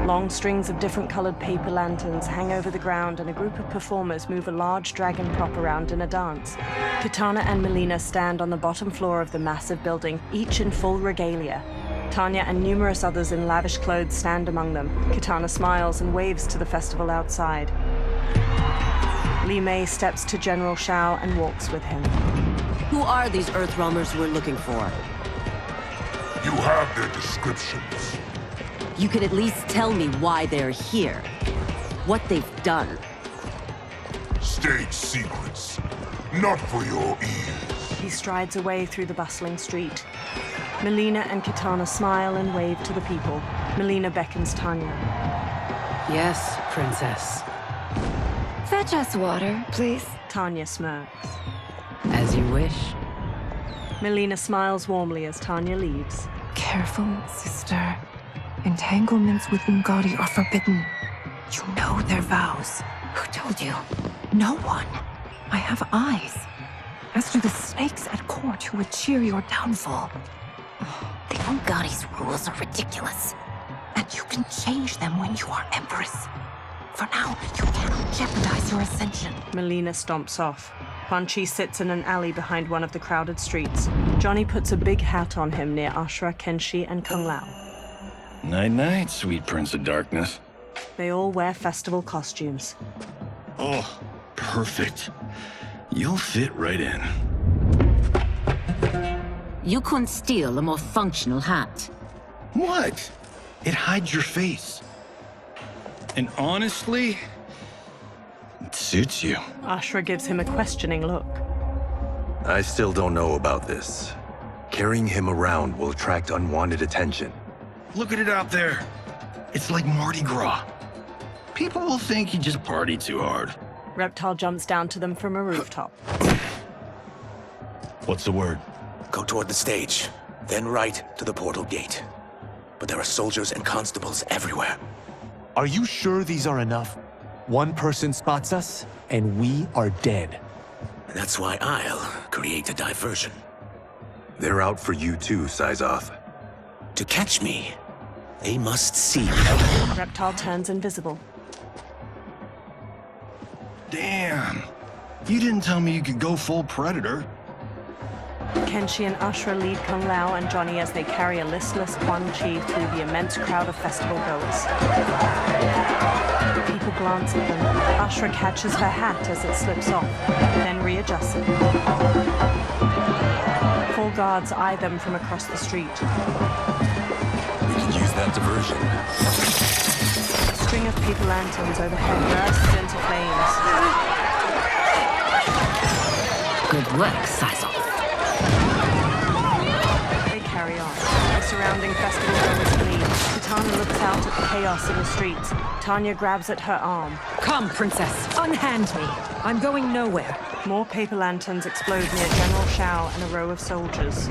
Long strings of different colored paper lanterns hang over the ground, and a group of performers move a large dragon prop around in a dance. Kitana and Melina stand on the bottom floor of the massive building, each in full regalia. Tanya and numerous others in lavish clothes stand among them. Kitana smiles and waves to the festival outside. Li Mei steps to General Shao and walks with him. Who are these Earthrealmers we're looking for? You have their descriptions. You can at least tell me why they're here. What they've done. State secrets. Not for your ears. He strides away through the bustling street. Melina and Kitana smile and wave to the people. Melina beckons Tanya. Yes, Princess. Fetch us water, please. Tanya smirks. As you wish. Melina smiles warmly as Tanya leaves. Careful, sister. Entanglements with Ungadi are forbidden. You know their vows. Who told you? No one. I have eyes. As do the snakes at court who would cheer your downfall. The Ungadi's rules are ridiculous. And you can change them when you are Empress. For now, you cannot jeopardize your ascension. Melina stomps off. Quan Chi sits in an alley behind one of the crowded streets. Johnny puts a big hat on him near Ashura, Kenshi, and Kung Lao. Night-night, sweet Prince of Darkness. They all wear festival costumes. Oh, perfect. You'll fit right in. You couldn't steal a more functional hat. What? It hides your face. And honestly, it suits you. Ashura gives him a questioning look. I still don't know about this. Carrying him around will attract unwanted attention. Look at it out there. It's like Mardi Gras. People will think you just party too hard. Reptile jumps down to them from a rooftop. What's the word? Go toward the stage, then right to the portal gate. But there are soldiers and constables everywhere. Are you sure these are enough? One person spots us, and we are dead. That's why I'll create a diversion. They're out for you too, Syzoth. To catch me, they must see. Reptile turns invisible. Damn. You didn't tell me you could go full Predator. Kenshi and Ashura lead Kung Lao and Johnny as they carry a listless Quan Chi through the immense crowd of festival goers. People glance at them. Ashura catches her hat as it slips off, then readjusts it. 4 guards eye them from across the street. We can use that diversion. A string of paper lanterns overhead bursts into flames. Good work, Syzoth. They carry on. The surrounding festival goers flee. Kitana looks out at the chaos in the streets. Tanya grabs at her arm. Come, Princess. Unhand me. I'm going nowhere. More paper lanterns explode near General Shao and a row of soldiers.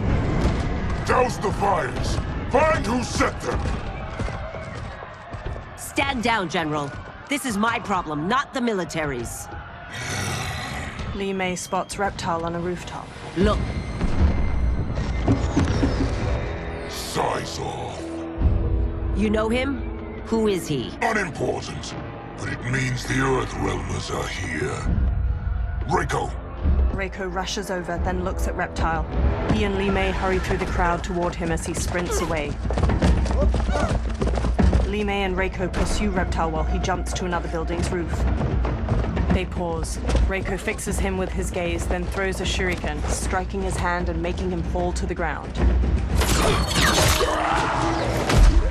Douse the fires! Find who set them! Stand down, General. This is my problem, not the military's. Li Mei spots Reptile on a rooftop. Look. Syzoth. You know him? Who is he? Unimportant, but it means the Earthrealmers are here. Reiko. Reiko rushes over, then looks at Reptile. He and Li Mei hurry through the crowd toward him as he sprints away. Li Mei and Reiko pursue Reptile while he jumps to another building's roof. They pause. Reiko fixes him with his gaze, then throws a shuriken, striking his hand and making him fall to the ground.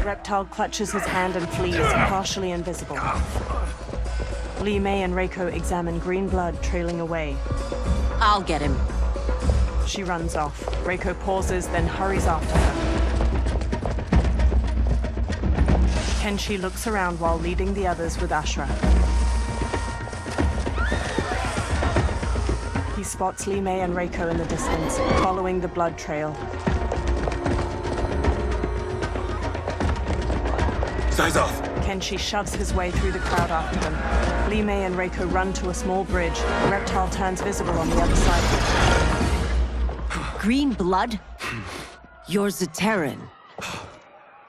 Reptile clutches his hand and flees, partially invisible. Li Mei and Reiko examine green blood trailing away. I'll get him. She runs off. Reiko pauses, then hurries after her. Kenshi looks around while leading the others with Ashura. He spots Li Mei and Reiko in the distance, following the blood trail. Syzoth! Kenshi shoves his way through the crowd after them. Li Mei and Reiko run to a small bridge. Reptile turns visible on the other side. Green blood? You're Zaterran.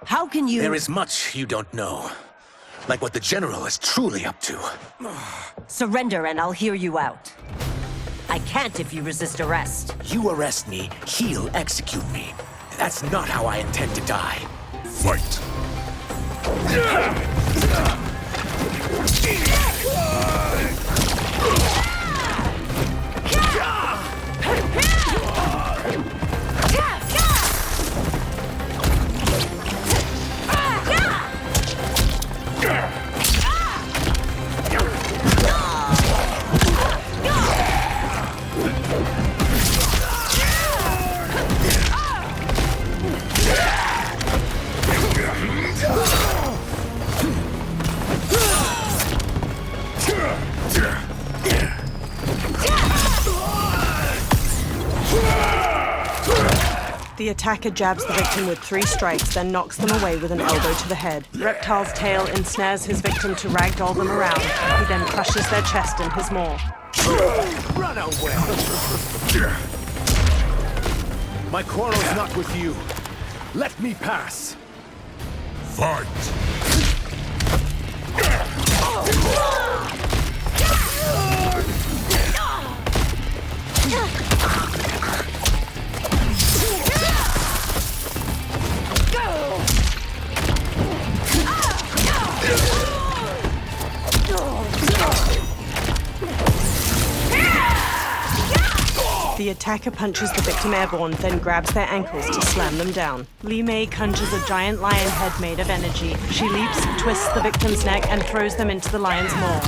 How can you— There is much you don't know. Like what the General is truly up to. Surrender and I'll hear you out. I can't if you resist arrest. You arrest me, he'll execute me. That's not how I intend to die. Fight. The attacker jabs the victim with 3 strikes, then knocks them away with an elbow to the head. Reptile's tail ensnares his victim to ragdoll them around. He then crushes their chest in his maw. Run away! My quarrel's not with you. Let me pass. Fight. The attacker punches the victim airborne, then grabs their ankles to slam them down. Li Mei conjures a giant lion head made of energy. She leaps, twists the victim's neck, and throws them into the lion's maw.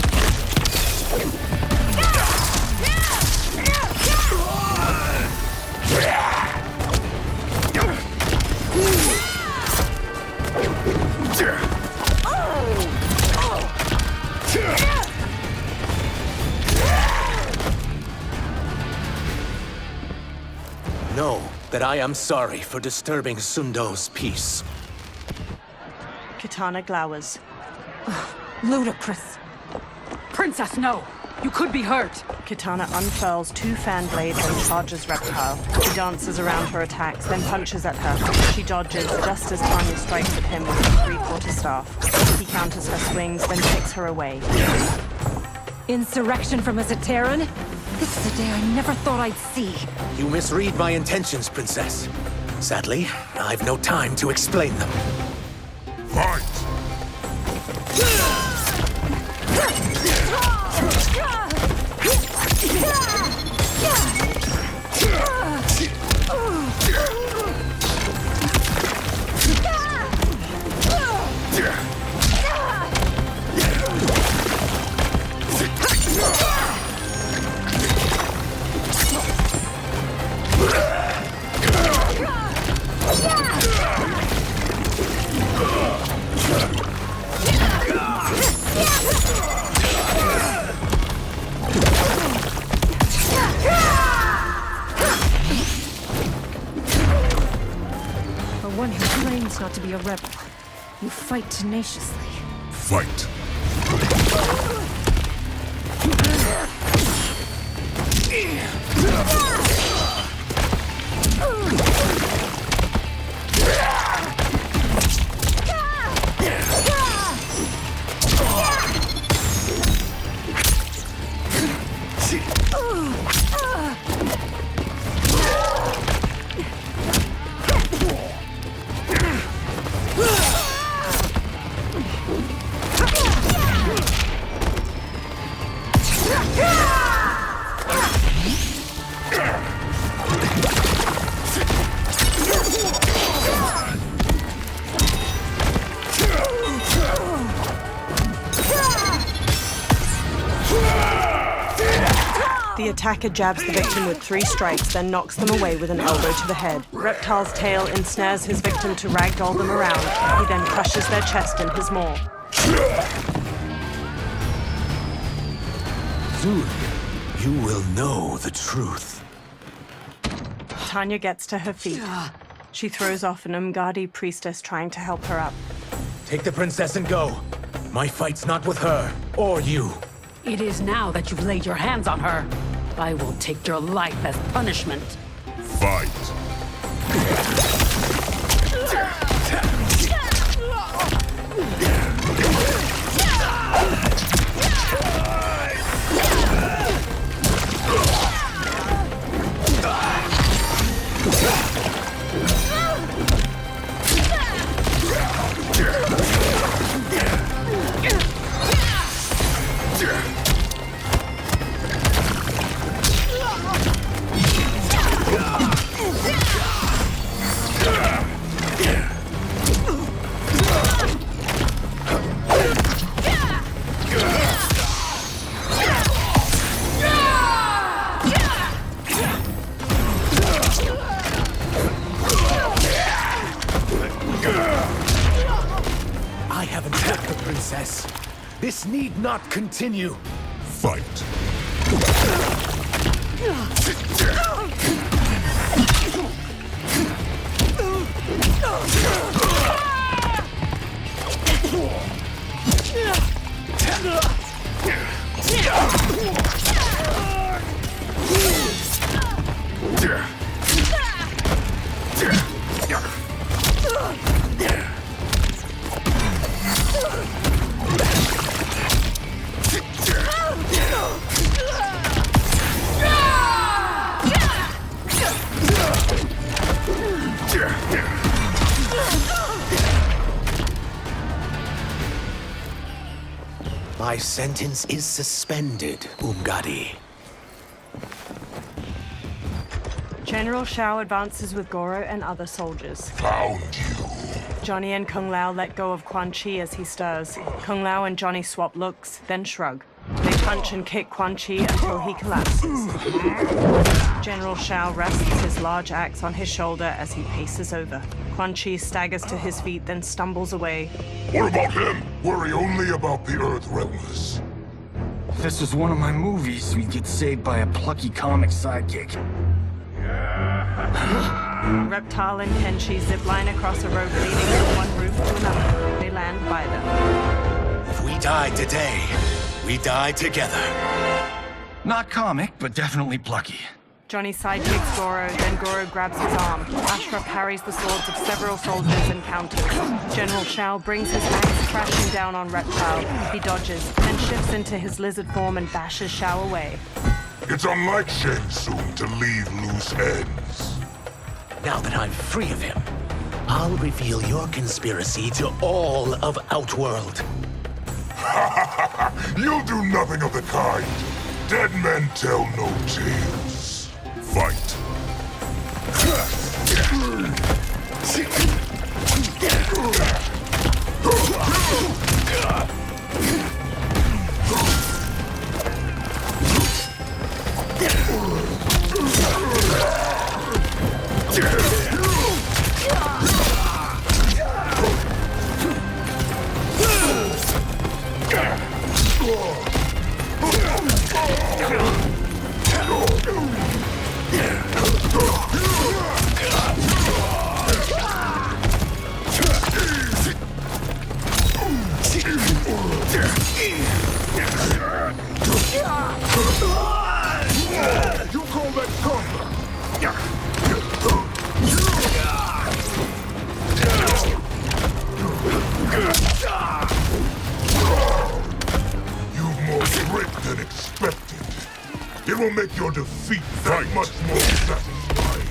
Know that I am sorry for disturbing Sundo's peace. Katana glowers. Ludicrous. Princess, no! You could be hurt! Katana unfurls 2 fan blades and charges Reptile. He dances around her attacks, then punches at her. She dodges just as Tanya strikes at him with her 3/4 staff. He counters her swings, then kicks her away. Insurrection from a Zaterran? This is a day I never thought I'd see. You misread my intentions, Princess. Sadly, I've no time to explain them. Fight. One who claims not to be a rebel. You fight tenaciously. Fight. The attacker jabs the victim with 3 strikes, then knocks them away with an elbow to the head. Reptile's tail ensnares his victim to ragdoll them around. He then crushes their chest in his maw. Soon, you will know the truth. Tanya gets to her feet. She throws off an Umgadi priestess trying to help her up. Take the princess and go. My fight's not with her, or you. It is now that you've laid your hands on her. I will take your life as punishment. Fight. This need not continue. Fight. My sentence is suspended, Umgadi. General Shao advances with Goro and other soldiers. Found you. Johnny and Kung Lao let go of Quan Chi as he stirs. Kung Lao and Johnny swap looks, then shrug. They punch and kick Quan Chi until he collapses. General Shao rests his large axe on his shoulder as he paces over. Quan Chi staggers to his feet, then stumbles away. What about him? Worry only about the Earth Realmers. If this was one of my movies, we'd get saved by a plucky comic sidekick. Reptile and Kenshi zipline across a rope leading from one roof to another. They land by them. If we die today, we die together. Not comic, but definitely plucky. Johnny sidekicks Goro, then Goro grabs his arm. Ashra parries the swords of several soldiers and counters. General Shao brings his axe crashing down on Reptile. He dodges, then shifts into his lizard form and bashes Shao away. It's unlike Shang Tsung to leave loose ends. Now that I'm free of him, I'll reveal your conspiracy to all of Outworld. You'll do nothing of the kind. Dead men tell no tales. Fight. You call that Kombat? You've more grit than expected. It will make your defeat that much more satisfying.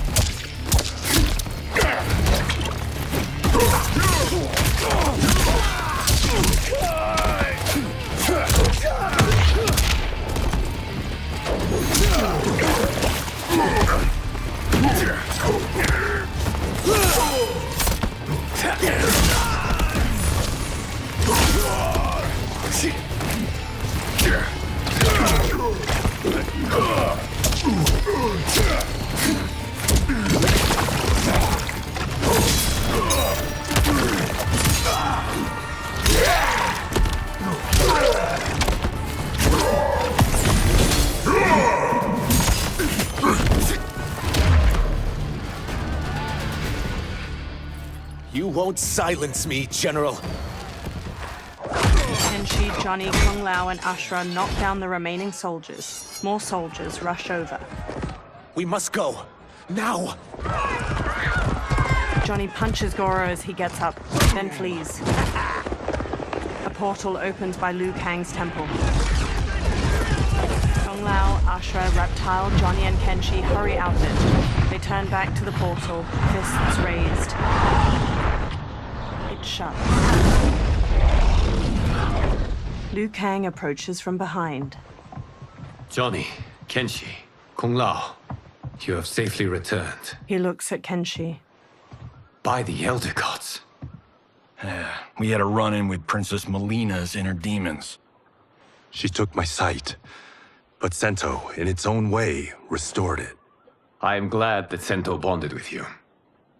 You won't silence me, General. Kenshi, Johnny, Kung Lao, and Ashra knock down the remaining soldiers. More soldiers rush over. We must go. Now! Johnny punches Goro as he gets up, then flees. A portal opens by Liu Kang's temple. Kung Lao, Ashra, Reptile, Johnny, and Kenshi hurry out it. They turn back to the portal, fists raised. It shuts. Liu Kang approaches from behind. Johnny, Kenshi, Kung Lao, you have safely returned. He looks at Kenshi. By the Elder Gods. We had a run-in with Princess Melina's inner demons. She took my sight, but Sento, in its own way, restored it. I am glad that Sento bonded with you.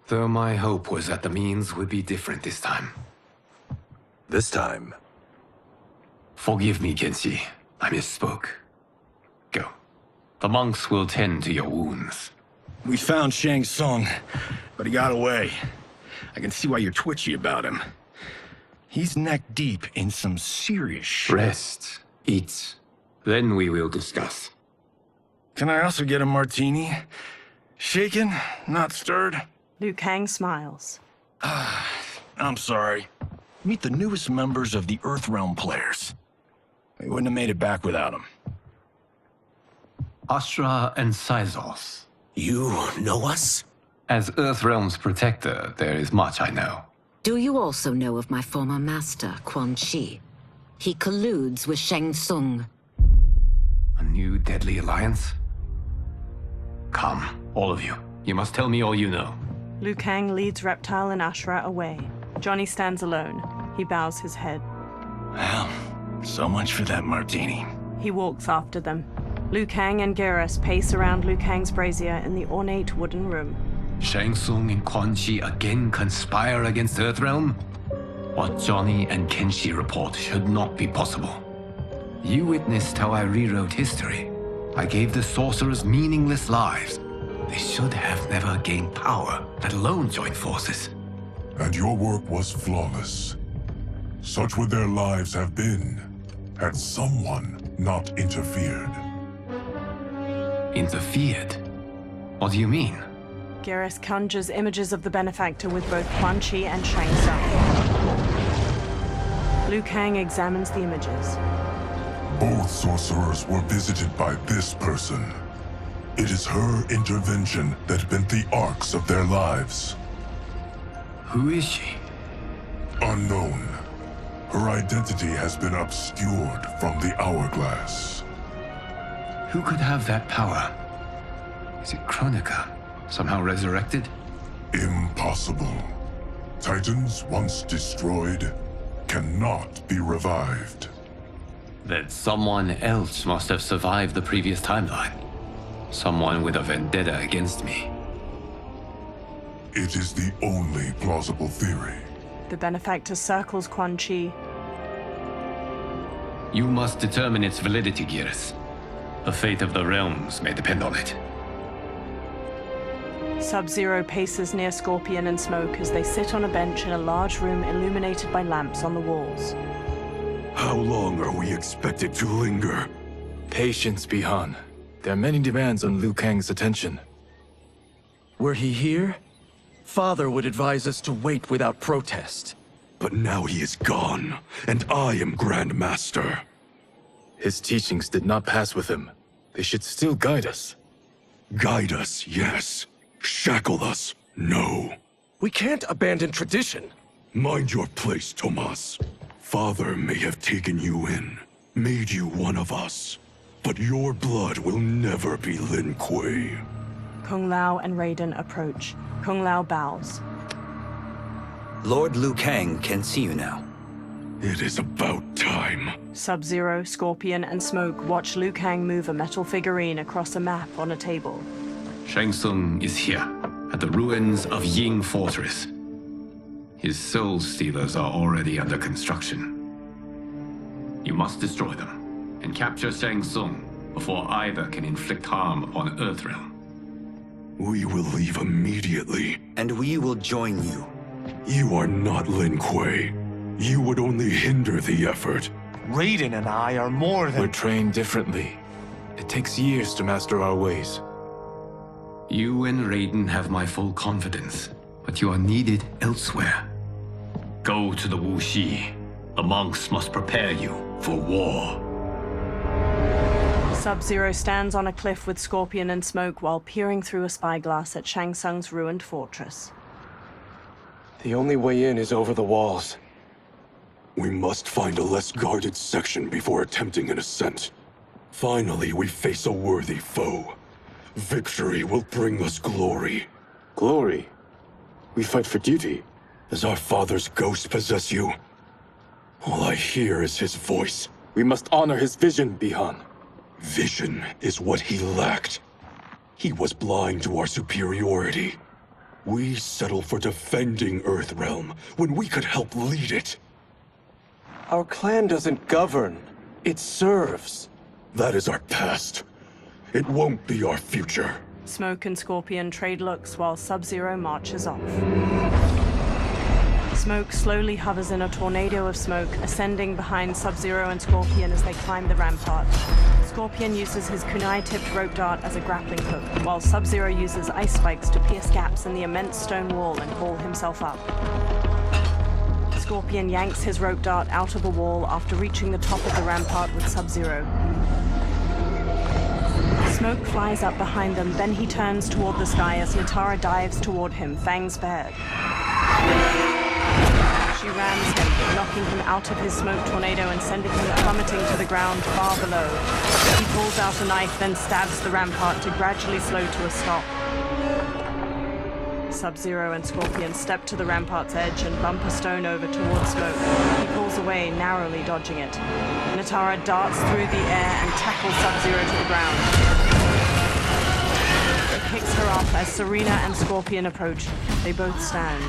Though my hope was that the means would be different this time. This time? Forgive me, Kenshi. I misspoke. Go. The monks will tend to your wounds. We found Shang Tsung, but he got away. I can see why you're twitchy about him. He's neck deep in some serious shit. Rest. Eat. Then we will discuss. Can I also get a martini? Shaken, not stirred? Liu Kang smiles. I'm sorry. Meet the newest members of the Earthrealm players. We wouldn't have made it back without them. Astra and Syzos. You know us? As Earthrealm's protector, there is much I know. Do you also know of my former master, Quan Chi? He colludes with Shang Tsung. A new deadly alliance? Come, all of you. You must tell me all you know. Liu Kang leads Reptile and Ashra away. Johnny stands alone. He bows his head. Well, so much for that martini. He walks after them. Liu Kang and Geras pace around Liu Kang's brazier in the ornate wooden room. Shang Tsung and Quan Chi again conspire against Earthrealm? What Johnny and Kenshi report should not be possible. You witnessed how I rewrote history. I gave the sorcerers meaningless lives. They should have never gained power, let alone joined forces. And your work was flawless. Such would their lives have been, had someone not interfered. Interfered? What do you mean? Geras conjures images of the benefactor with both Quan Chi and Shang Tsung. Liu Kang examines the images. Both sorcerers were visited by this person. It is her intervention that bent the arcs of their lives. Who is she? Unknown. Her identity has been obscured from the hourglass. Who could have that power? Is it Kronika? Somehow resurrected? Impossible. Titans once destroyed cannot be revived. Then someone else must have survived the previous timeline. Someone with a vendetta against me. It is the only plausible theory. The benefactor circles Quan Chi. You must determine its validity, Geras. The fate of the realms may depend on it. Sub-Zero paces near Scorpion and Smoke as they sit on a bench in a large room illuminated by lamps on the walls. How long are we expected to linger? Patience, Bihan. There are many demands on Liu Kang's attention. Were he here, Father would advise us to wait without protest. But now he is gone, and I am Grand Master. His teachings did not pass with him. They should still guide us. Guide us, yes. Shackle us, no. We can't abandon tradition. Mind your place, Tomas. Father may have taken you in, made you one of us. But your blood will never be Lin Kuei. Kung Lao and Raiden approach. Kung Lao bows. Lord Liu Kang can see you now. It is about time. Sub-Zero, Scorpion, and Smoke watch Liu Kang move a metal figurine across a map on a table. Shang Tsung is here, at the ruins of Ying Fortress. His soul stealers are already under construction. You must destroy them, and capture Shang Tsung before either can inflict harm upon Earthrealm. We will leave immediately. And we will join you. You are not Lin Kuei. You would only hinder the effort. Raiden and I are more than... We're trained differently. It takes years to master our ways. You and Raiden have my full confidence, but you are needed elsewhere. Go to the Wuxi. The monks must prepare you for war. Sub-Zero stands on a cliff with Scorpion and Smoke while peering through a spyglass at Shang Tsung's ruined fortress. The only way in is over the walls. We must find a less guarded section before attempting an ascent. Finally, we face a worthy foe. Victory will bring us glory. Glory? We fight for duty. Does our father's ghost possess you? All I hear is his voice. We must honor his vision, Bihan. Vision is what he lacked. He was blind to our superiority. We settled for defending Earthrealm when we could help lead it. Our clan doesn't govern. It serves. That is our past. It won't be our future. Smoke and Scorpion trade looks while Sub-Zero marches off. Smoke slowly hovers in a tornado of smoke, ascending behind Sub-Zero and Scorpion as they climb the rampart. Scorpion uses his kunai-tipped rope dart as a grappling hook, while Sub-Zero uses ice spikes to pierce gaps in the immense stone wall and haul himself up. Scorpion yanks his rope dart out of a wall after reaching the top of the rampart with Sub-Zero. Smoke flies up behind them, then he turns toward the sky as Natara dives toward him, fangs bared. She rams him, knocking him out of his smoke tornado and sending him plummeting to the ground far below. He pulls out a knife, then stabs the rampart to gradually slow to a stop. Sub-Zero and Scorpion step to the rampart's edge and bump a stone over towards Smoke. He pulls away, narrowly dodging it. Natara darts through the air and tackles Sub-Zero to the ground. He kicks her off as Serena and Scorpion approach. They both stand.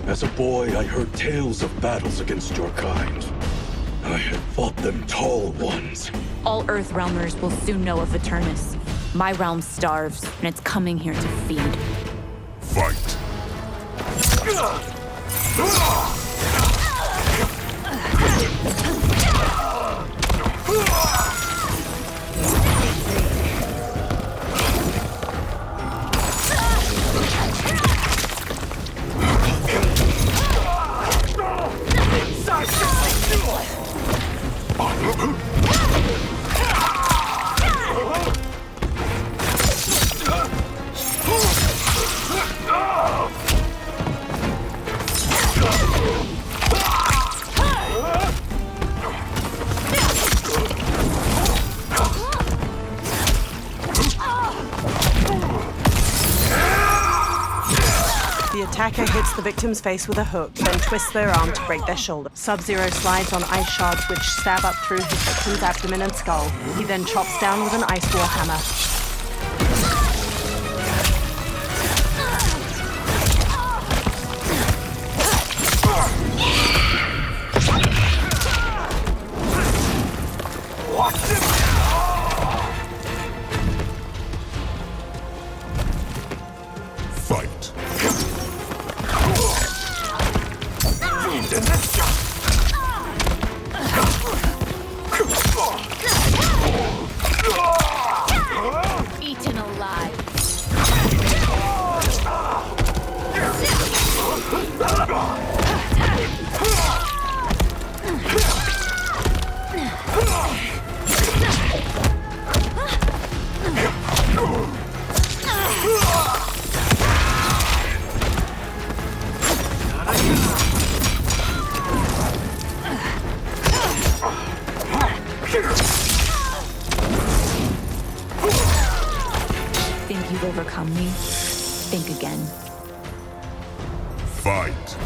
As a boy, I heard tales of battles against your kind. I had fought them tall ones. All Earthrealmers will soon know of Eternus. My realm starves, and it's coming here to feed. Fight. The attacker hits the victim's face with a hook, then twists their arm to break their shoulder. Sub-Zero slides on ice shards which stab up through his victim's abdomen and skull. He then chops down with an ice warhammer. Eaten alive. Think you've overcome me? Think again. Fight.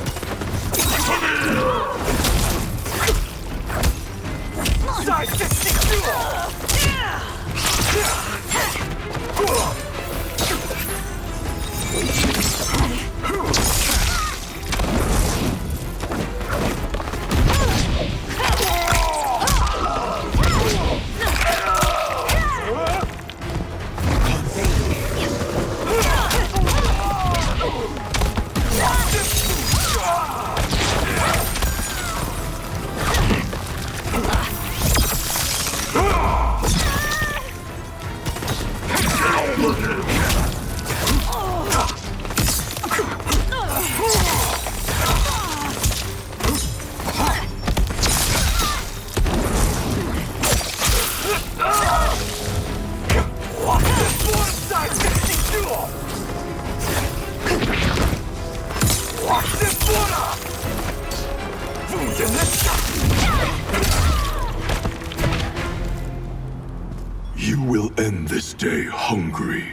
You will end this day hungry.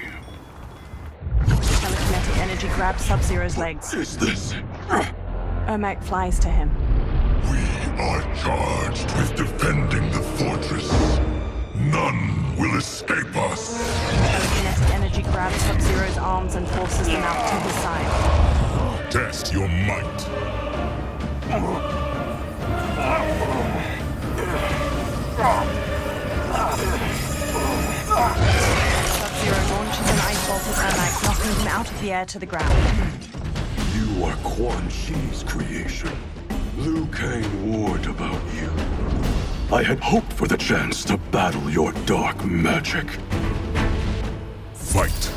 Telekinetic energy grabs Sub-Zero's legs. What is this? Ermac flies to him. We are charged with defending the fortress. None will escape us. Telekinetic energy grabs Sub-Zero's arms and forces them out to his side. Test your might. Sub-Zero launches an ice bolt at Ermac, knocking him out of the air to the ground. You are Quan Chi's creation. Liu Kang warned about you. I had hoped for the chance to battle your dark magic. Fight.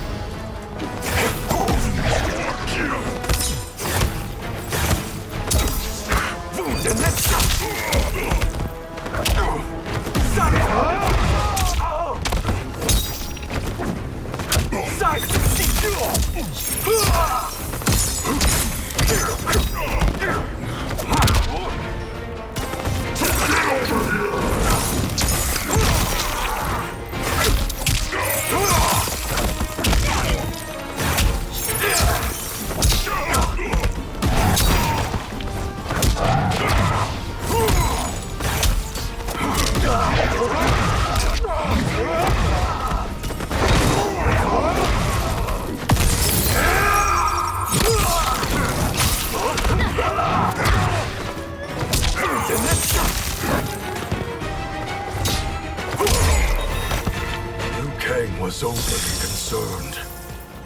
Was overly concerned.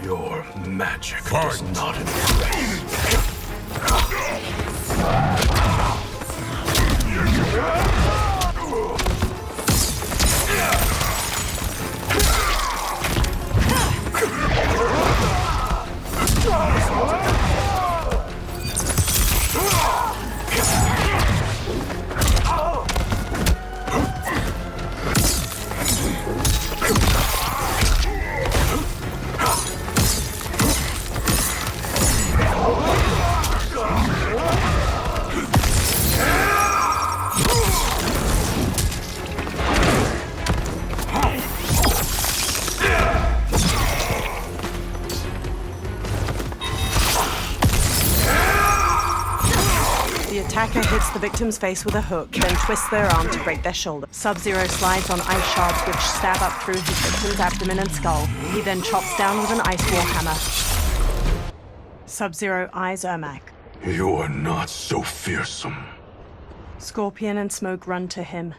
Your magic does not impress. The attacker hits the victim's face with a hook, then twists their arm to break their shoulder. Sub-Zero slides on ice shards which stab up through his victim's abdomen and skull. He then chops down with an ice warhammer. Sub-Zero eyes Ermac. You are not so fearsome. Scorpion and Smoke run to him.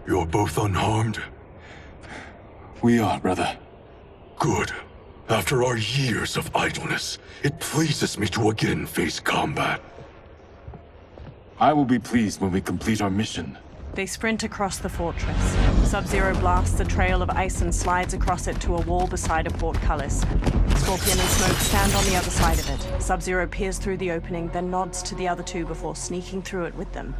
You're both unharmed? We are, brother. Good. After our years of idleness, it pleases me to again face combat. I will be pleased when we complete our mission. They sprint across the fortress. Sub-Zero blasts a trail of ice and slides across it to a wall beside a portcullis. Scorpion and Smoke stand on the other side of it. Sub-Zero peers through the opening, then nods to the other two before sneaking through it with them.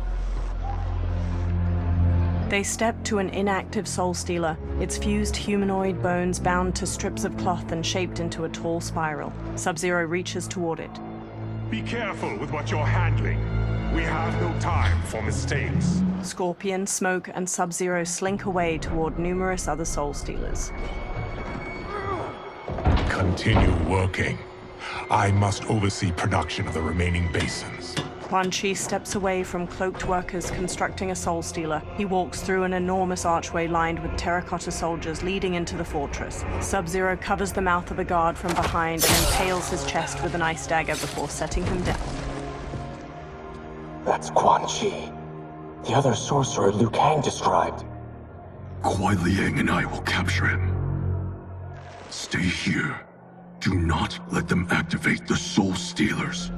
They step to an inactive Soul Stealer, its fused humanoid bones bound to strips of cloth and shaped into a tall spiral. Sub-Zero reaches toward it. Be careful with what you're handling. We have no time for mistakes. Scorpion, Smoke, and Sub-Zero slink away toward numerous other Soul Stealers. Continue working. I must oversee production of the remaining basins. Quan Chi steps away from cloaked workers constructing a Soul Stealer. He walks through an enormous archway lined with terracotta soldiers leading into the fortress. Sub-Zero covers the mouth of a guard from behind and impales his chest with an ice dagger before setting him down. That's Quan Chi. The other sorcerer Liu Kang described. Kuai Liang and I will capture him. Stay here. Do not let them activate the Soul Stealers.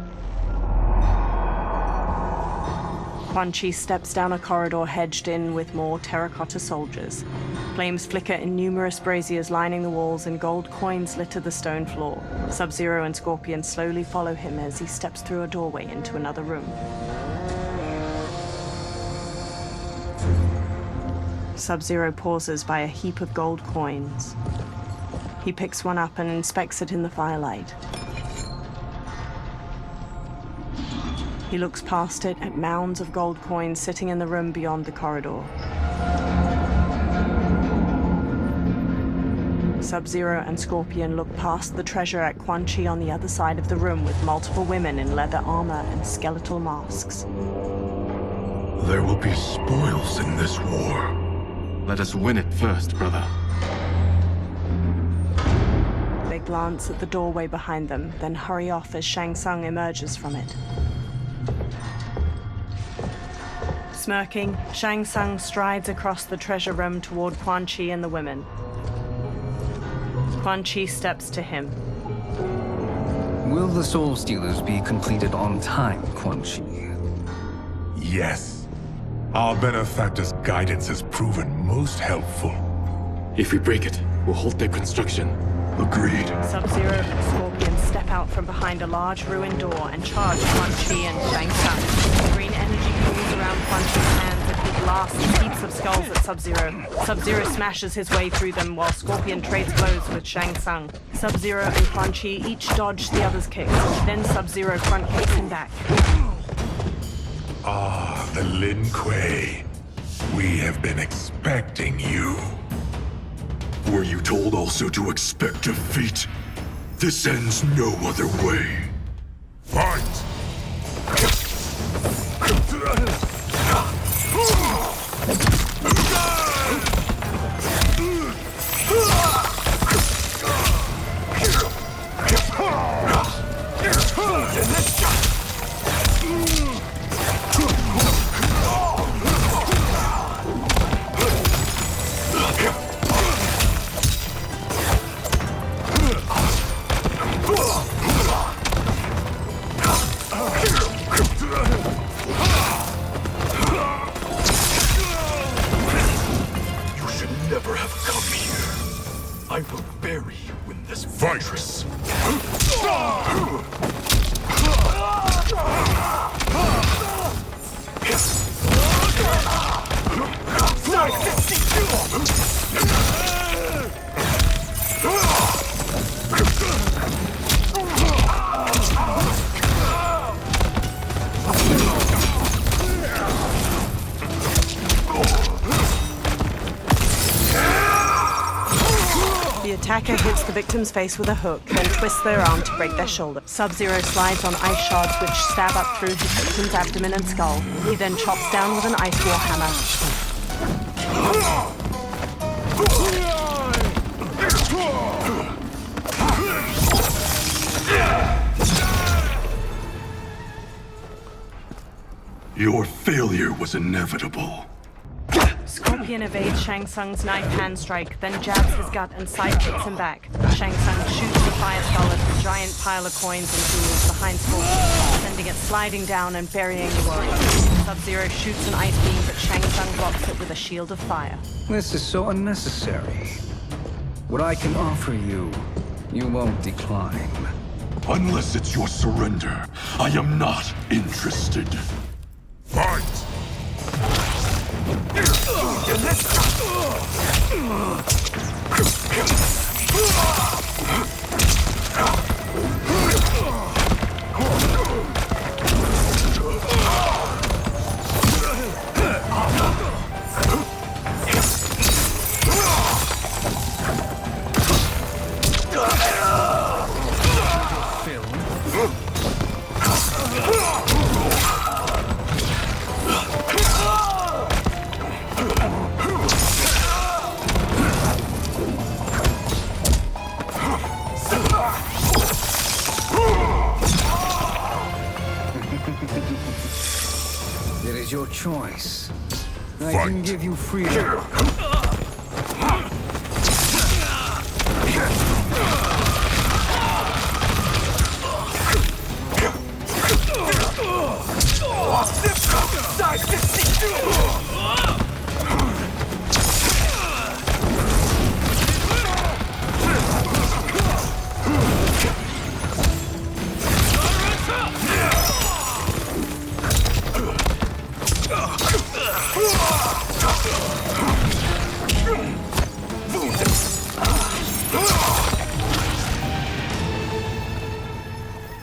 Quan Chi steps down a corridor hedged in with more terracotta soldiers. Flames flicker in numerous braziers lining the walls and gold coins litter the stone floor. Sub-Zero and Scorpion slowly follow him as he steps through a doorway into another room. Sub-Zero pauses by a heap of gold coins. He picks one up and inspects it in the firelight. He looks past it at mounds of gold coins sitting in the room beyond the corridor. Sub-Zero and Scorpion look past the treasure at Quan Chi on the other side of the room with multiple women in leather armor and skeletal masks. There will be spoils in this war. Let us win it first, brother. They glance at the doorway behind them, then hurry off as Shang Tsung emerges from it. Smirking, Shang Tsung strides across the treasure room toward Quan Chi and the women. Quan Chi steps to him. Will the Soul Stealers be completed on time, Quan Chi? Yes. Our benefactor's guidance has proven most helpful. If we break it, we'll halt their construction. Agreed. Sub-Zero and Scorpion step out from behind a large ruined door and charge Quan Chi and Shang Tsung. Green energy pools around Quan Chi's hands and he blasts heaps of skulls at Sub-Zero. Sub-Zero smashes his way through them while Scorpion trades blows with Shang Tsung. Sub-Zero and Quan Chi each dodge the other's kicks. Then Sub-Zero front kicks him back. Ah, the Lin Kuei. We have been expecting you. Were you told also to expect defeat? This ends no other way. Fight! Attacker hits the victim's face with a hook, then twists their arm to break their shoulder. Sub-Zero slides on ice shards which stab up through his victim's abdomen and skull. He then chops down with an ice war hammer. Your failure was inevitable. Scorpion evades Shang Tsung's knife hand strike, then jabs his gut and sidekicks him back. Shang Tsung shoots the fire skull at a giant pile of coins and jewels behind Scorpion, sending it sliding down and burying the warrior. Sub-Zero shoots an ice beam, but Shang Tsung blocks it with a shield of fire. This is so unnecessary. What I can offer you, you won't decline. Unless it's your surrender, I am not interested. Fight! It is your choice. I can give you freedom.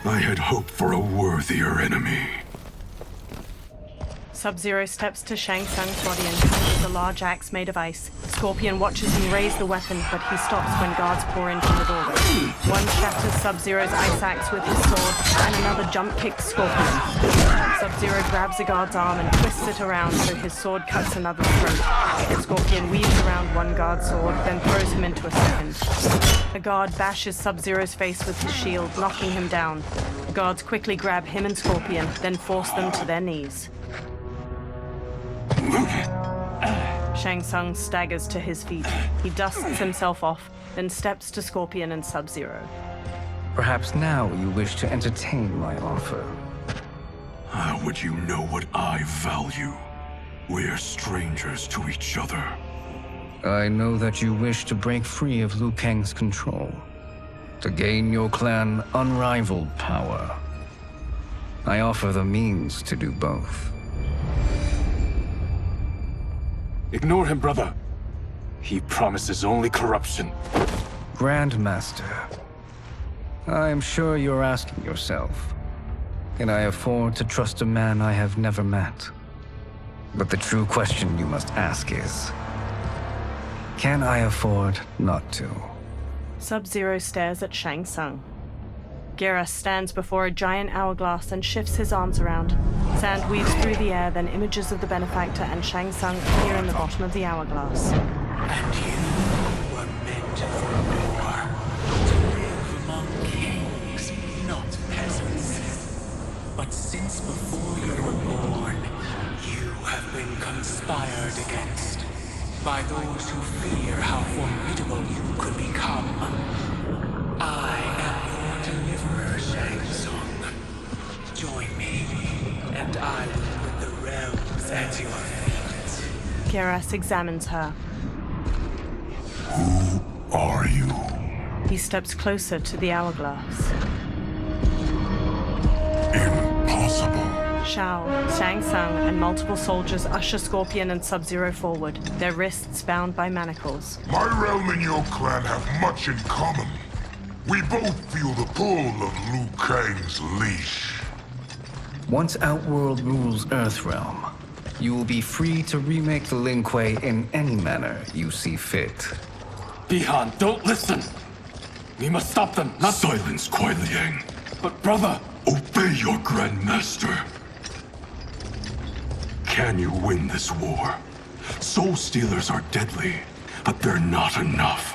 I had hoped for a worthier enemy. Sub-Zero steps to Shang Tsung's body and punches a large axe made of ice. Scorpion watches him raise the weapon, but he stops when guards pour in from the doorway. One shatters Sub-Zero's ice axe with his sword, and another jump kicks Scorpion. Sub-Zero grabs a guard's arm and twists it around so his sword cuts another's throat. Scorpion weaves around one guard's sword, then throws him into a second. A guard bashes Sub-Zero's face with his shield, knocking him down. The guards quickly grab him and Scorpion, then force them to their knees. Shang Tsung staggers to his feet. He dusts himself off, then steps to Scorpion and Sub-Zero. Perhaps now you wish to entertain my offer. How would you know what I value? We're strangers to each other. I know that you wish to break free of Liu Kang's control, to gain your clan unrivaled power. I offer the means to do both. Ignore him, brother. He promises only corruption. Grandmaster, I am sure you're asking yourself, can I afford to trust a man I have never met? But the true question you must ask is, can I afford not to? Sub-Zero stares at Shang Tsung. Geras stands before a giant hourglass and shifts his arms around. Sand weaves through the air, then images of the benefactor and Shang Tsung appear in the bottom of the hourglass. And you were meant for war, to live among kings, not peasants. But since before you were born, you have been conspired against by those who fear how formidable you could become. I am your deliverer, Shang Tsung. Join me, and I will put the realms at your feet. Geras examines her. Who are you? He steps closer to the hourglass. Impossible. Shao, Shang Tsung, and multiple soldiers usher Scorpion and Sub-Zero forward, their wrists bound by manacles. My realm and your clan have much in common. We both feel the pull of Liu Kang's leash. Once Outworld rules Earthrealm, you will be free to remake the Lin Kuei in any manner you see fit. Bihan, don't listen! We must stop them, not— Silence, Kuai Liang. But brother— Obey your Grandmaster. Can you win this war? Soul Stealers are deadly, but they're not enough.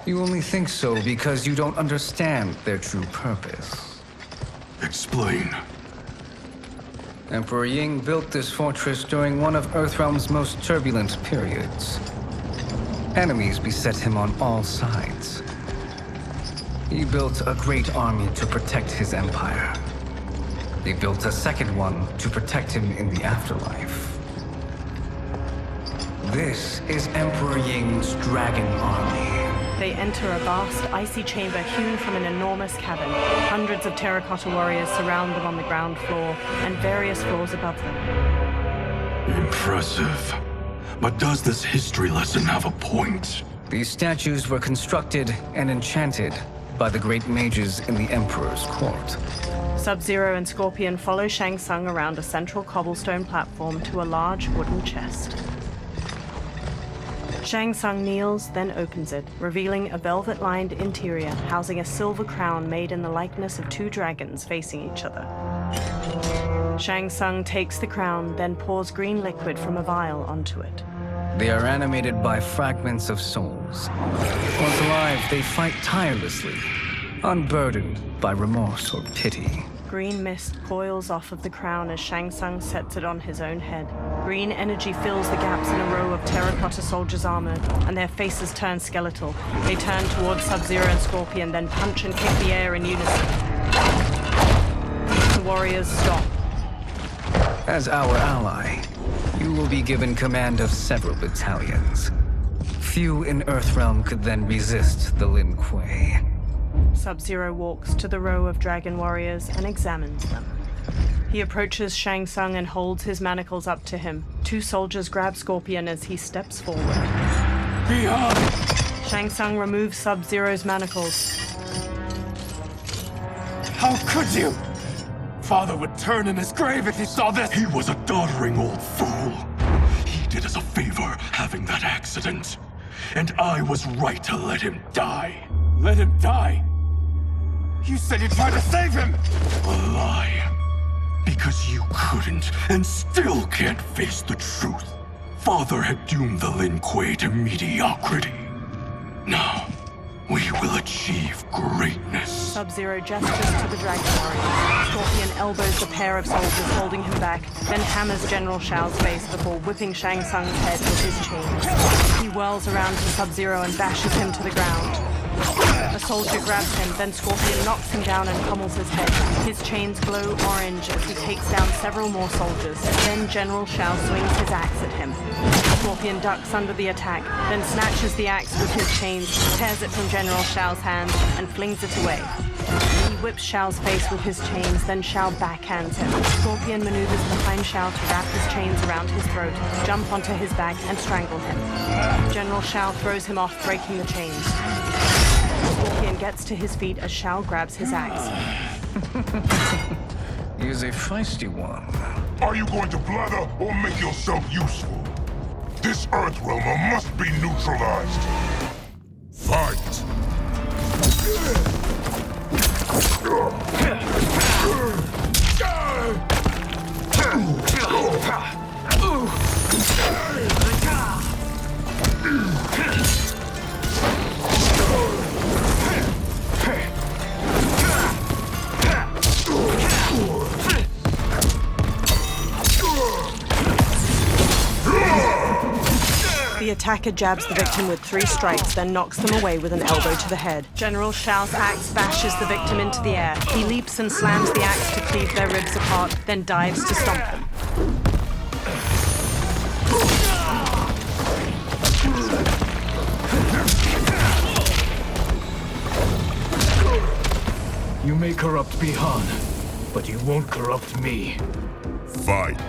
You only think so because you don't understand their true purpose. Explain. Emperor Ying built this fortress during one of Earthrealm's most turbulent periods. Enemies beset him on all sides. He built a great army to protect his empire. He built a second one to protect him in the afterlife. This is Emperor Ying's Dragon Army. They enter a vast, icy chamber hewn from an enormous cavern. Hundreds of terracotta warriors surround them on the ground floor and various floors above them. Impressive. But does this history lesson have a point? These statues were constructed and enchanted by the great mages in the Emperor's court. Sub-Zero and Scorpion follow Shang Tsung around a central cobblestone platform to a large wooden chest. Shang Tsung kneels, then opens it, revealing a velvet-lined interior housing a silver crown made in the likeness of two dragons facing each other. Shang Tsung takes the crown, then pours green liquid from a vial onto it. They are animated by fragments of souls. Once alive, they fight tirelessly, unburdened by remorse or pity. Green mist coils off of the crown as Shang Tsung sets it on his own head. Green energy fills the gaps in a row of terracotta soldiers armored, and their faces turn skeletal. They turn towards Sub-Zero and Scorpion, then punch and kick the air in unison. The warriors stop. As our ally, you will be given command of several battalions. Few in Earthrealm could then resist the Lin Kuei. Sub-Zero walks to the row of dragon warriors and examines them. He approaches Shang Tsung and holds his manacles up to him. Two soldiers grab Scorpion as he steps forward. Behind! Shang Tsung removes Sub-Zero's manacles. How could you? Father would turn in his grave if he saw this! He was a doddering old fool. He did us a favor having that accident. And I was right to let him die. Let him die? You said you tried to save him! A lie. Because you couldn't and still can't face the truth. Father had doomed the Lin Kuei to mediocrity. Now, We will achieve greatness. Sub-Zero gestures to the Dragon Warriors. Scorpion elbows the pair of soldiers holding him back, then hammers General Shao's face before whipping Shang Tsung's head with his chains. He whirls around to Sub-Zero and bashes him to the ground. A soldier grabs him, then Scorpion knocks him down and pummels his head. His chains glow orange as he takes down several more soldiers. Then General Shao swings his axe at him. Scorpion ducks under the attack, then snatches the axe with his chains, tears it from General Shao's hand, and flings it away. He whips Shao's face with his chains, then Shao backhands him. Scorpion maneuvers behind Shao to wrap his chains around his throat, jump onto his back, and strangle him. General Shao throws him off, breaking the chains. Scorpion gets to his feet as Shao grabs his axe. He's a feisty one. Are you going to blather or make yourself useful? This Earthrealmer must be neutralized. Fight! The attacker jabs the victim with 3 strikes, then knocks them away with an elbow to the head. General Shao's axe bashes the victim into the air. He leaps and slams the axe to cleave their ribs apart, then dives to stomp them. You may corrupt Bihan, but you won't corrupt me. Fight!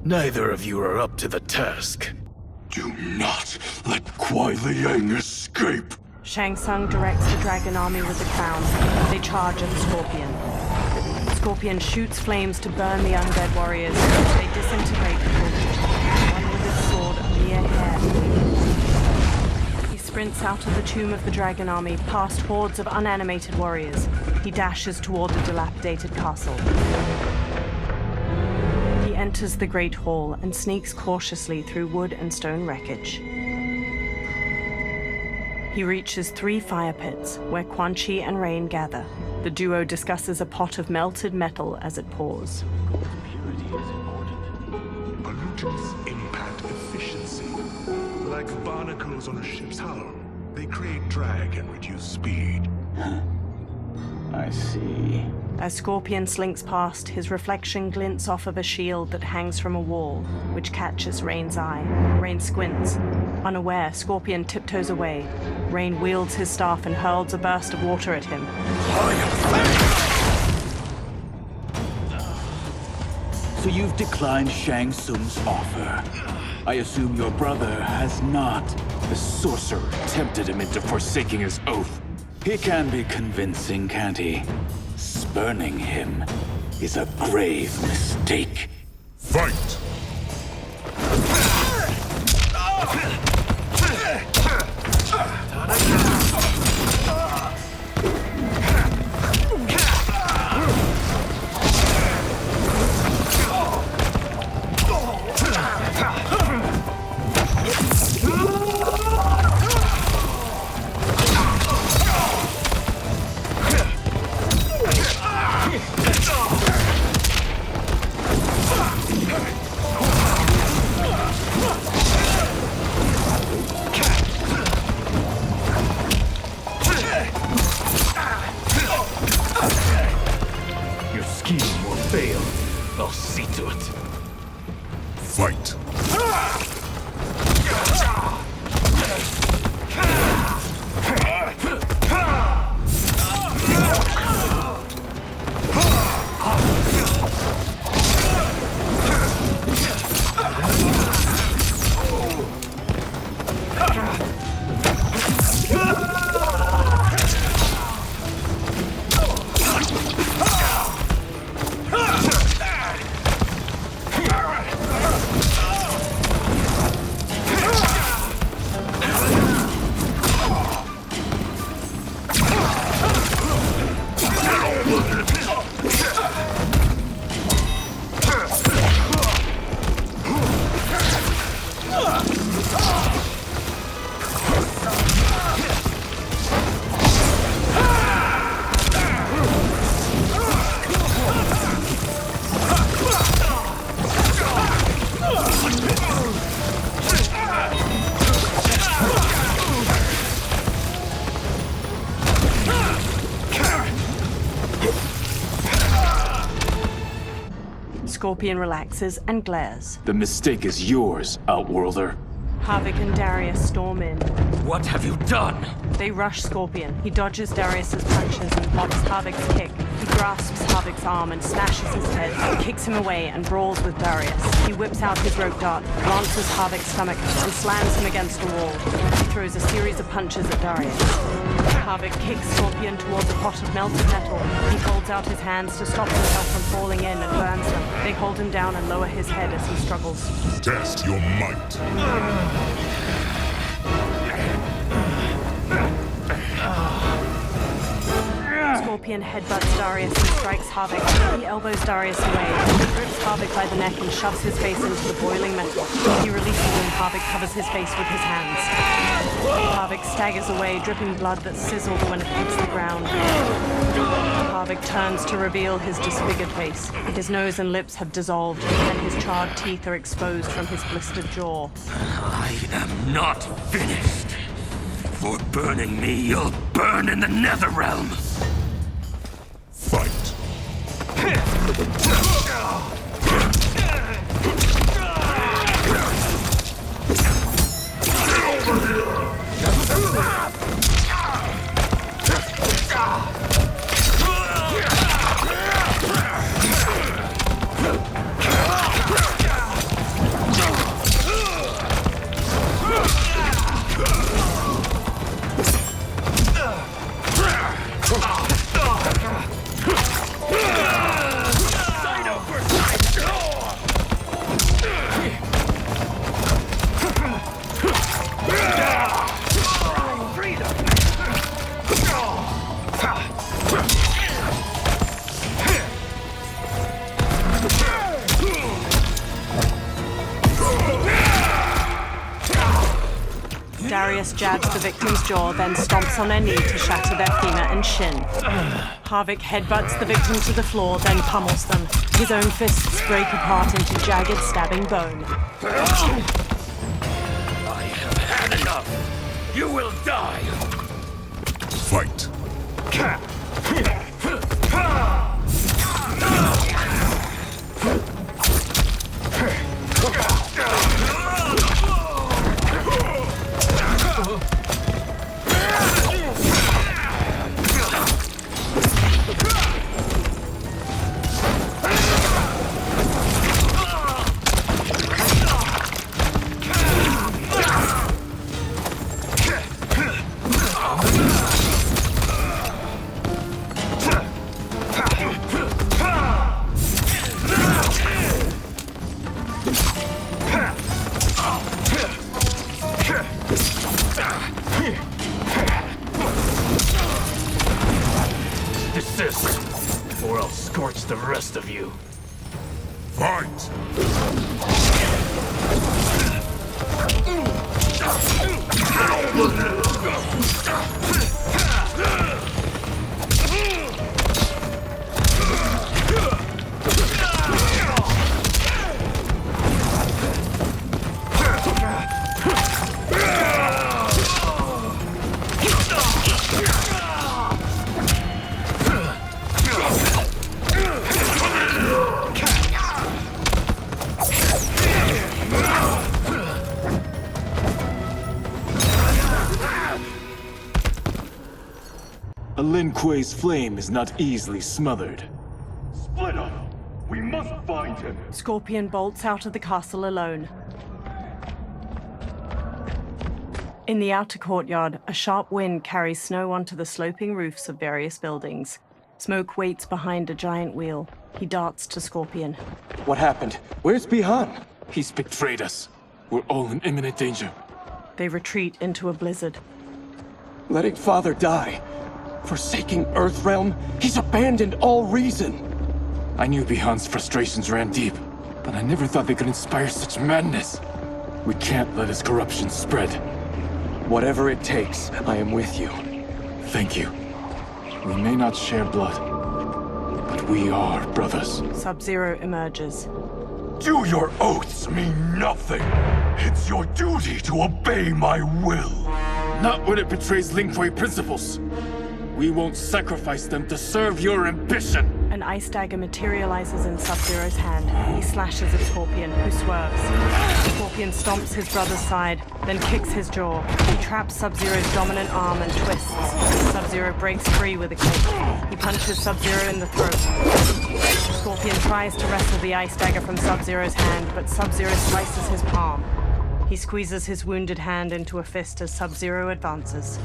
Neither of you are up to the task. Do not let Kuai Liang escape. Shang Tsung directs the dragon army with the crown. They charge at Scorpion. Scorpion shoots flames to burn the undead warriors. They disintegrate before reaching one with its sword a mere hair. He sprints out of the tomb of the dragon army, past hordes of unanimated warriors. He dashes toward the dilapidated castle. He enters the Great Hall and sneaks cautiously through wood and stone wreckage. He reaches 3 fire pits, where Quan Chi and Rain gather. The duo discusses a pot of melted metal as it pours. Purity is important. Pollutants impact efficiency. Like barnacles on a ship's hull, they create drag and reduce speed. I see. As Scorpion slinks past, his reflection glints off of a shield that hangs from a wall, which catches Rain's eye. Rain squints. Unaware, Scorpion tiptoes away. Rain wields his staff and hurls a burst of water at him. So you've declined Shang Tsung's offer. I assume your brother has not. The sorcerer tempted him into forsaking his oath. He can be convincing, can't he? Spurning him is a grave mistake. Fight! Your scheme will fail. I'll see to it. Fight! Scorpion relaxes and glares. The mistake is yours, Outworlder. Havik and Darius storm in. What have you done? They rush Scorpion. He dodges Darius's punches and blocks Havik's kick. He grasps Havik's arm and smashes his head, kicks him away and brawls with Darius. He whips out his rope dart, lances Havik's stomach, and slams him against a wall. He throws a series of punches at Darius. Havik kicks Scorpion towards a pot of melted metal. He holds out his hands to stop himself from falling in and burns them. They hold him down and lower his head as he struggles. Test your might. Scorpion headbutts Darius and strikes Havik. He elbows Darius away. He grips Havik by the neck and shoves his face into the boiling metal. He releases him. Havik covers his face with his hands. Havik staggers away, dripping blood that sizzled when it hits the ground. Havik turns to reveal his disfigured face. His nose and lips have dissolved, and his charred teeth are exposed from his blistered jaw. I am not finished. For burning me, you'll burn in the Netherrealm. Fight. Darius jabs the victim's jaw, then stomps on their knee to shatter their femur and shin. Havik headbutts the victim to the floor, then pummels them. His own fists break apart into jagged, stabbing bone. I have had enough. You will die. Fight. Desist, or I'll scorch the rest of you. Fight! A Lin Kuei's flame is not easily smothered. Split up! We must find him! Scorpion bolts out of the castle alone. In the outer courtyard, a sharp wind carries snow onto the sloping roofs of various buildings. Smoke waits behind a giant wheel. He darts to Scorpion. What happened? Where's Bihan? He's betrayed us. We're all in imminent danger. They retreat into a blizzard. Letting Father die. Forsaking Earthrealm, he's abandoned all reason. I knew Bihan's frustrations ran deep, but I never thought they could inspire such madness. We can't let his corruption spread. Whatever it takes, I am with you. Thank you. We may not share blood, but we are brothers. Sub-Zero emerges. Do your oaths mean nothing? It's your duty to obey my will. Not when it betrays Lin Kuei principles. We won't sacrifice them to serve your ambition. An ice dagger materializes in Sub-Zero's hand. He slashes at Scorpion, who swerves. Scorpion stomps his brother's side, then kicks his jaw. He traps Sub-Zero's dominant arm and twists. Sub-Zero breaks free with a kick. He punches Sub-Zero in the throat. Scorpion tries to wrestle the ice dagger from Sub-Zero's hand, but Sub-Zero slices his palm. He squeezes his wounded hand into a fist as Sub-Zero advances.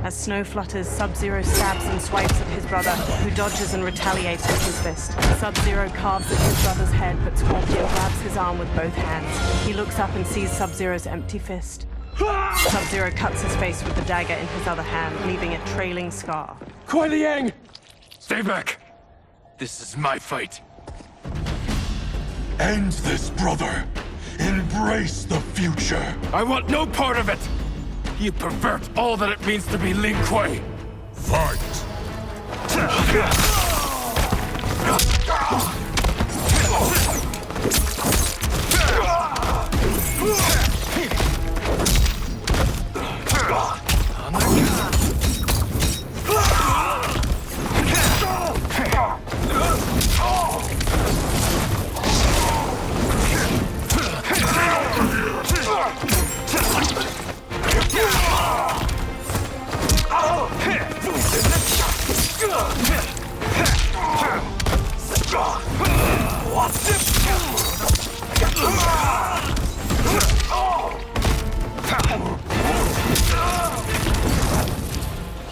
As snow flutters, Sub-Zero stabs and swipes at his brother, who dodges and retaliates with his fist. Sub-Zero carves at his brother's head, but Scorpion grabs his arm with both hands. He looks up and sees Sub-Zero's empty fist. Sub-Zero cuts his face with the dagger in his other hand, leaving a trailing scar. Kuai Liang! Stay back! This is my fight. End this, brother! Embrace the future! I want no part of it! You pervert all that it means to be Lin Kuei! Fight!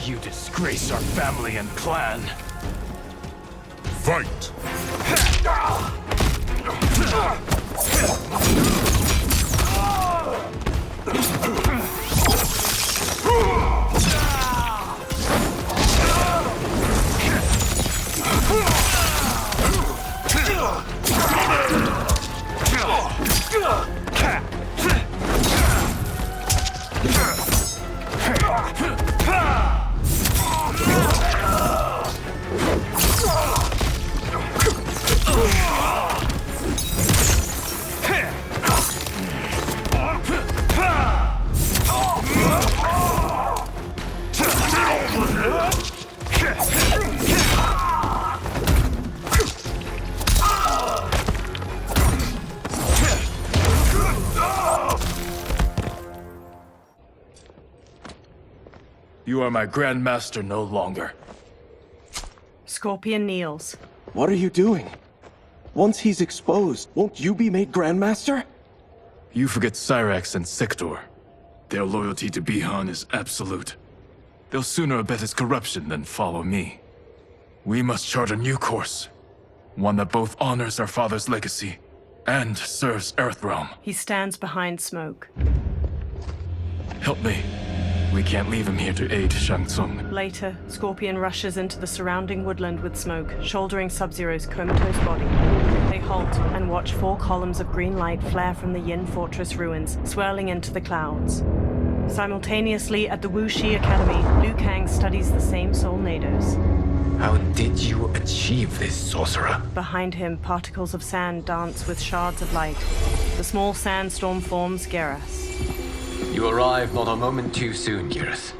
You disgrace our family and clan. Fight! You are my Grandmaster no longer. Scorpion kneels. What are you doing? Once he's exposed, won't you be made Grandmaster? You forget Cyrax and Sector. Their loyalty to Bihan is absolute. They'll sooner abet his corruption than follow me. We must chart a new course. One that both honors our father's legacy and serves Earthrealm. He stands behind Smoke. Help me. We can't leave him here to aid Shang Tsung. Later, Scorpion rushes into the surrounding woodland with Smoke, shouldering Sub-Zero's comatose body. They halt and watch 4 columns of green light flare from the Yin Fortress ruins, swirling into the clouds. Simultaneously, at the Wuxi Academy, Liu Kang studies the same Soul Nados. How did you achieve this, sorcerer? Behind him, particles of sand dance with shards of light. The small sandstorm forms Geras. You arrived not a moment too soon, Geras.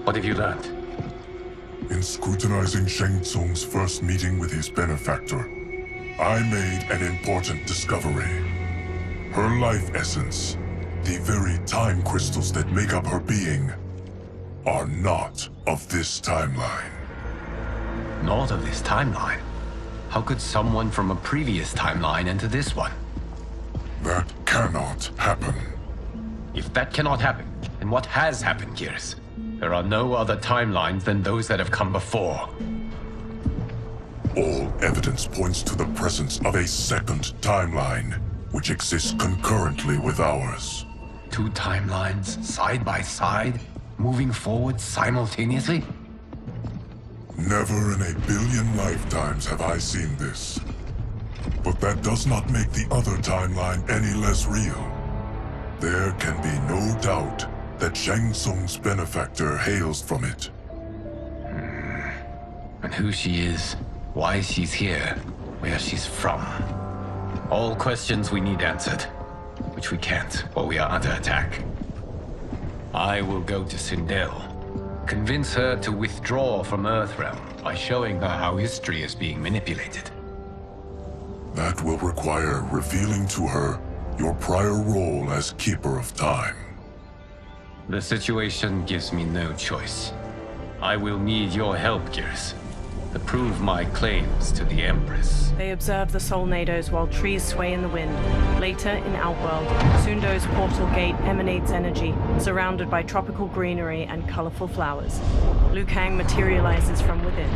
What have you learned? In scrutinizing Shang Tsung's first meeting with his benefactor, I made an important discovery. Her life essence, the very time crystals that make up her being, are not of this timeline. Not of this timeline? How could someone from a previous timeline enter this one? That cannot happen. If that cannot happen, then what has happened, Geras? There are no other timelines than those that have come before. All evidence points to the presence of a second timeline, which exists concurrently with ours. 2 timelines, side by side, moving forward simultaneously? Never in a billion lifetimes have I seen this. But that does not make the other timeline any less real. There can be no doubt that Shang Tsung's benefactor hails from it. And who she is, why she's here, where she's from. All questions we need answered, which we can't, or we are under attack. I will go to Sindel. Convince her to withdraw from Earthrealm by showing her how history is being manipulated. That will require revealing to her your prior role as Keeper of Time. The situation gives me no choice. I will need your help, Gears, to prove my claims to the Empress. They observe the Solnados while trees sway in the wind. Later, in Outworld, Sundo's portal gate emanates energy, surrounded by tropical greenery and colorful flowers. Liu Kang materializes from within.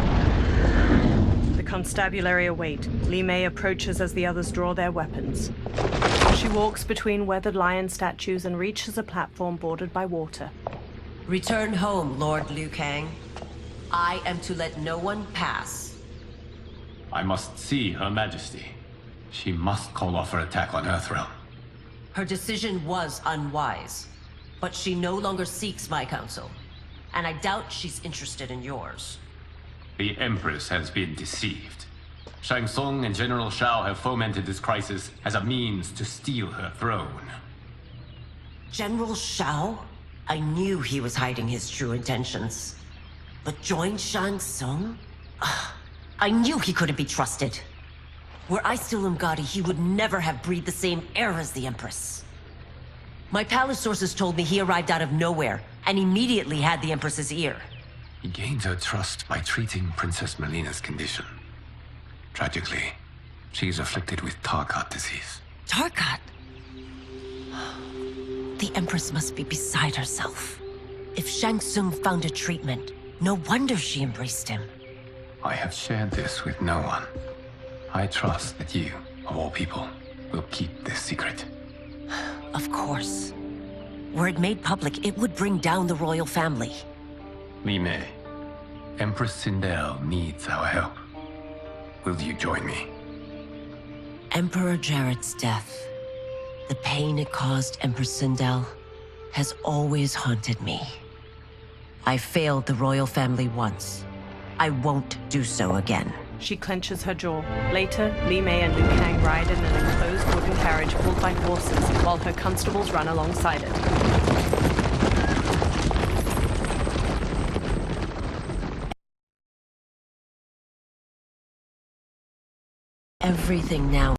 The constabulary await. Li Mei approaches as the others draw their weapons. She walks between weathered lion statues and reaches a platform bordered by water. Return home, Lord Liu Kang. I am to let no one pass. I must see Her Majesty. She must call off her attack on Earthrealm. Her decision was unwise, but she no longer seeks my counsel, and I doubt she's interested in yours. The Empress has been deceived. Shang Tsung and General Shao have fomented this crisis as a means to steal her throne. General Shao? I knew he was hiding his true intentions. But join Shang Tsung? I knew he couldn't be trusted. Were I still Umgadi, he would never have breathed the same air as the Empress. My palace sources told me he arrived out of nowhere, and immediately had the Empress's ear. He gained her trust by treating Princess Melina's condition. Tragically, she's afflicted with Tarkat disease. Tarkat? The Empress must be beside herself. If Shang Tsung found a treatment, no wonder she embraced him. I have shared this with no one. I trust that you, of all people, will keep this secret. Of course. Were it made public, it would bring down the royal family. Li Mei, Empress Sindel needs our help. Will you join me? Emperor Jarrett's death, the pain it caused Empress Sindel, has always haunted me. I failed the royal family once. I won't do so again. She clenches her jaw. Later, Li Mei and Liu Kang ride in an enclosed wooden carriage pulled by horses, while her constables run alongside it. Everything now